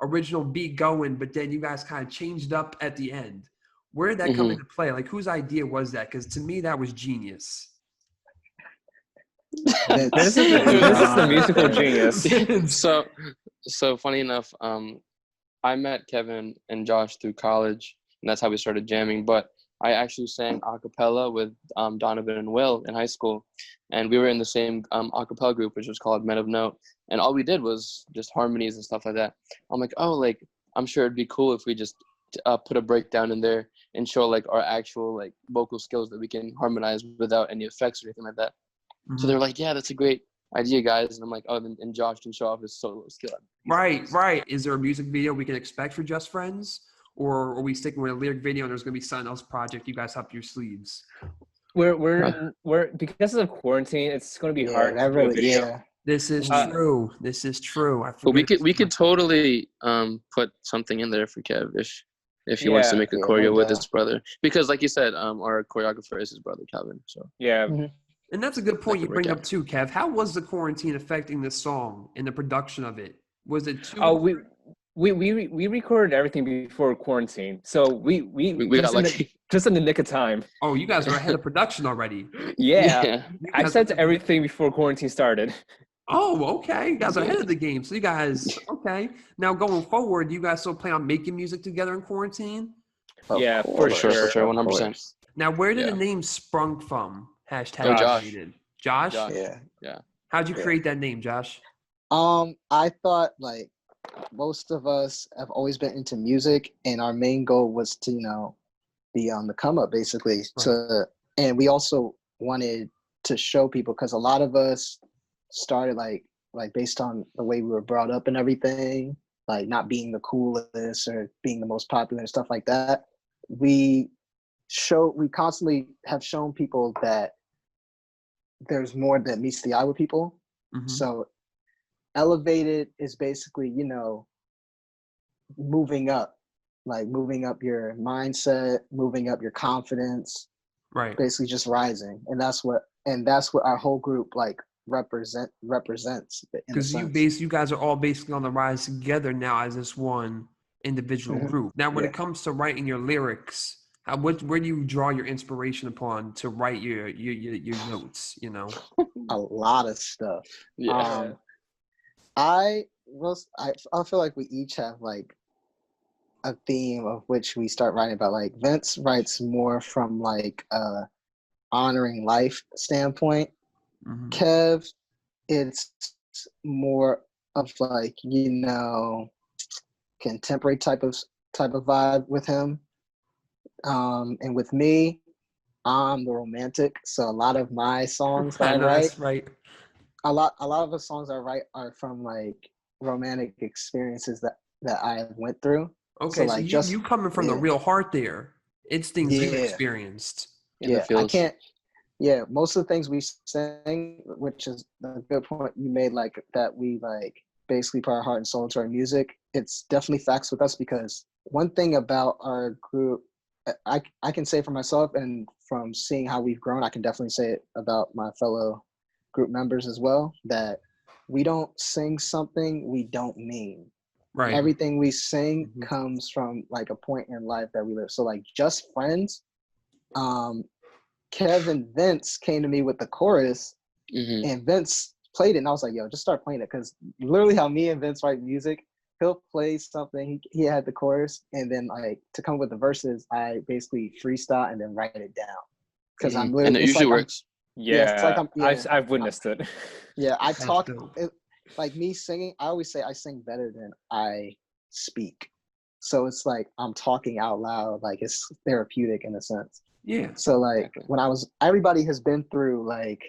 original beat going, but then you guys kind of changed up at the end. Where did that come into play? Like, whose idea was that? Because to me, that was genius. This is the musical genius. So funny enough, I met Kevin and Josh through college, and that's how we started jamming. But I actually sang a cappella with Donovan and Will in high school, and we were in the same a cappella group, which was called Men of Note. And all we did was just harmonies and stuff like that. I'm like, oh, like I'm sure it'd be cool if we just put a breakdown in there and show like our actual like vocal skills that we can harmonize without any effects or anything like that. Mm-hmm. So they're like, yeah, that's a great idea, guys. And I'm like, oh, and Josh can show off his solo skill. Right. Is there a music video we can expect for Just Friends? Or are we sticking with a lyric video and there's going to be something else project you guys up your sleeves? We're because of quarantine, it's going to be hard. This is true. But we could totally put something in there for Kev if he wants to make a choreo with his brother, because like you said, our choreographer is his brother Kevin. So yeah. Mm-hmm. And that's a good point you bring up too, Kev. How was the quarantine affecting this song and the production of it? Was it too? We recorded everything before quarantine, so we got lucky. Just in the nick of time. Oh, you guys are ahead of production already. Yeah. I sent everything before quarantine started. Oh, okay. You guys are ahead of the game. So you guys, okay. Now going forward, do you guys still plan on making music together in quarantine? Yeah, for sure, 100%. Now, where did the name sprung from? Hashtag Josh. Josh? Yeah. How'd you create that name, Josh? I thought like most of us have always been into music, and our main goal was to, be on the come up basically. Right. And we also wanted to show people, because a lot of us started like based on the way we were brought up and everything, like not being the coolest or being the most popular and stuff like that. We constantly have shown people that there's more that meets the eye with people. Mm-hmm. So elevated is basically, moving up your mindset, moving up your confidence, right? Basically just rising. And that's what our whole group like represents. Because you guys are all basically on the rise together now as this one individual group. Now, when it comes to writing your lyrics, where do you draw your inspiration upon to write your notes? A lot of stuff. Yeah. I feel like we each have like a theme of which we start writing about. Like Vince writes more from like honoring life standpoint. Mm-hmm. Kev, it's more of like contemporary type of vibe with him. And with me, I'm the romantic. So a lot of my songs that I write, right. A lot of the songs I write are from like romantic experiences that I went through. Okay, so like you coming from the real heart there. It's things you've experienced. I can't. Yeah, most of the things we sing, which is a good point you made, like that we like basically put our heart and soul into our music. It's definitely facts with us, because one thing about our group, I can say for myself, and from seeing how we've grown, I can definitely say it about my fellow group members as well, that we don't sing something we don't mean. Right. Everything we sing comes from like a point in life that we live. So like Just Friends, Kev and Vince came to me with the chorus, and Vince played it, and I was like, yo, just start playing it, because literally how me and Vince write music, he'll play something, he had the chorus, and then like to come with the verses, I basically freestyle and then write it down, because I'm literally, and it usually works. I've witnessed it. Yeah, I talk like me singing. I always say I sing better than I speak, so it's like I'm talking out loud, like it's therapeutic in a sense. Yeah. So like when everybody has been through, like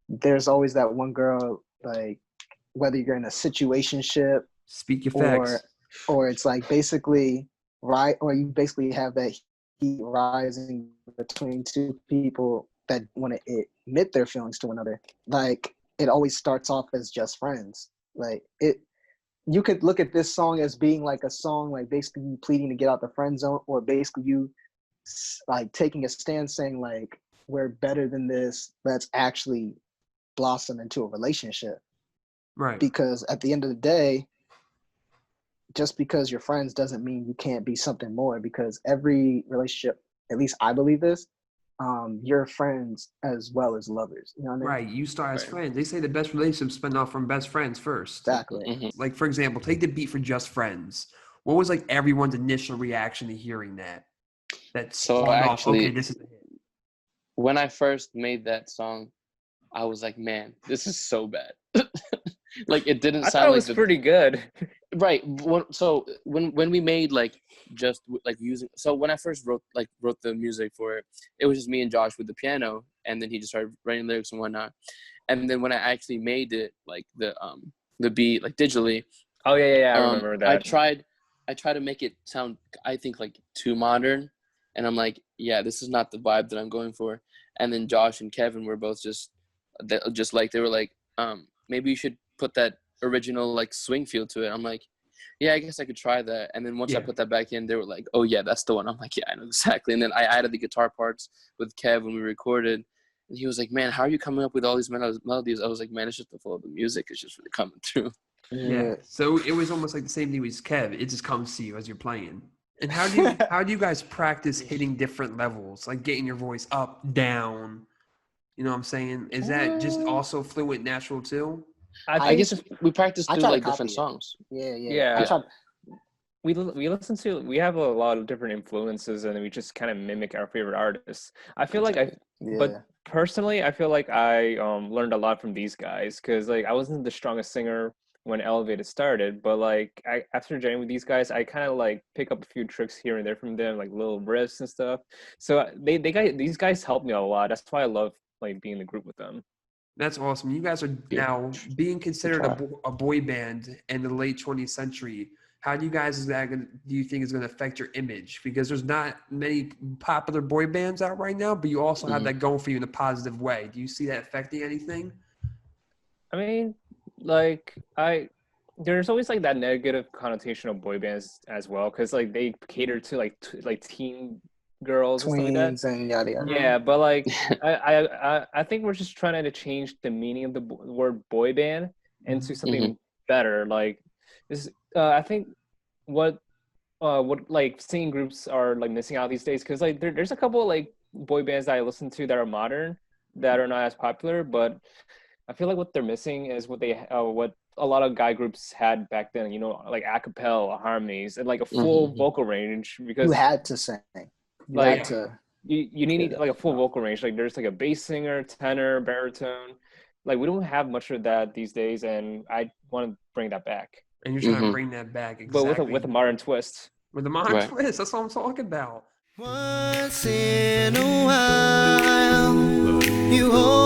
there's always that one girl, like whether you're in a situationship, speak your facts, or it's like basically right, or you basically have that heat rising between two people that want to admit their feelings to one another. Like it always starts off as just friends. Like you could look at this song as being like a song like basically you pleading to get out the friend zone, or basically you like taking a stand saying like we're better than this, let's actually blossom into a relationship. Right. Because at the end of the day, just because you're friends doesn't mean you can't be something more, because every relationship, at least I believe this, you're friends as well as lovers. You know what I mean? Right. You start as Right. friends. They say the best relationships spin off from best friends first. Exactly. Mm-hmm. Like, for example, take the beat for Just Friends. What was like everyone's initial reaction to hearing that? That's So actually, okay, this is a hit. when I first made that song, I was like, man, this is so bad. Like, it didn't I sound thought it like was pretty good. right. So when we made like just like using, so when I first wrote the music for it, it was just me and Josh with the piano, and then he just started writing lyrics and whatnot. And then when I actually made it, like the beat, like digitally, Oh yeah, I remember that. I tried to make it sound, I think, like too modern, and I'm like, yeah, this is not the vibe that I'm going for. And then Josh and Kevin were both they were like, maybe you should put that original like swing feel to it. I'm like, yeah, I guess I could try that. And then once I put that back in, they were like, oh yeah, that's the one. I'm like, yeah, I know exactly. And then I added the guitar parts with Kev when we recorded, and he was like, man, how are you coming up with all these melodies? I was like, man, it's just the flow of the music. It's just really coming through. Yeah. So it was almost like the same thing with Kev. It just comes to you as you're playing. And how do you guys practice hitting different levels, like getting your voice up, down? You know what I'm saying? Is that just also fluent, natural too? I guess we practice I through try to like different copy it. songs. Yeah. We listen to, we have a lot of different influences, and we just kind of mimic our favorite artists. I feel like but personally, I feel like I learned a lot from these guys, because like I wasn't the strongest singer when Elevated started, but like after jamming with these guys, I kind of like pick up a few tricks here and there from them, like little riffs and stuff. So these guys helped me a lot. That's why I love like being in the group with them. That's awesome. You guys are now being considered a boy band in the late 20th century. How do you guys do you think is going to affect your image? Because there's not many popular boy bands out right now, but you also have that going for you in a positive way. Do you see that affecting anything? I mean, like there's always like that negative connotation of boy bands as well, because like they cater to like teen girls and stuff like that. And yada yada. Yeah, but like I think we're just trying to change the meaning of the word boy band into something better. Like this, I think what like singing groups are like missing out these days, because like there's a couple like boy bands that I listen to that are modern, that are not as popular, but I feel like what they're missing is what a lot of guy groups had back then, you know, like a cappella, harmonies, and like a full vocal range, because you had to sing. You need like a full vocal range. Like there's like a bass singer, tenor, baritone. Like we don't have much of that these days, and I want to bring that back. And you're trying to bring that back, exactly. But with a modern twist. With a modern twist, that's what I'm talking about. Once in a while, you hold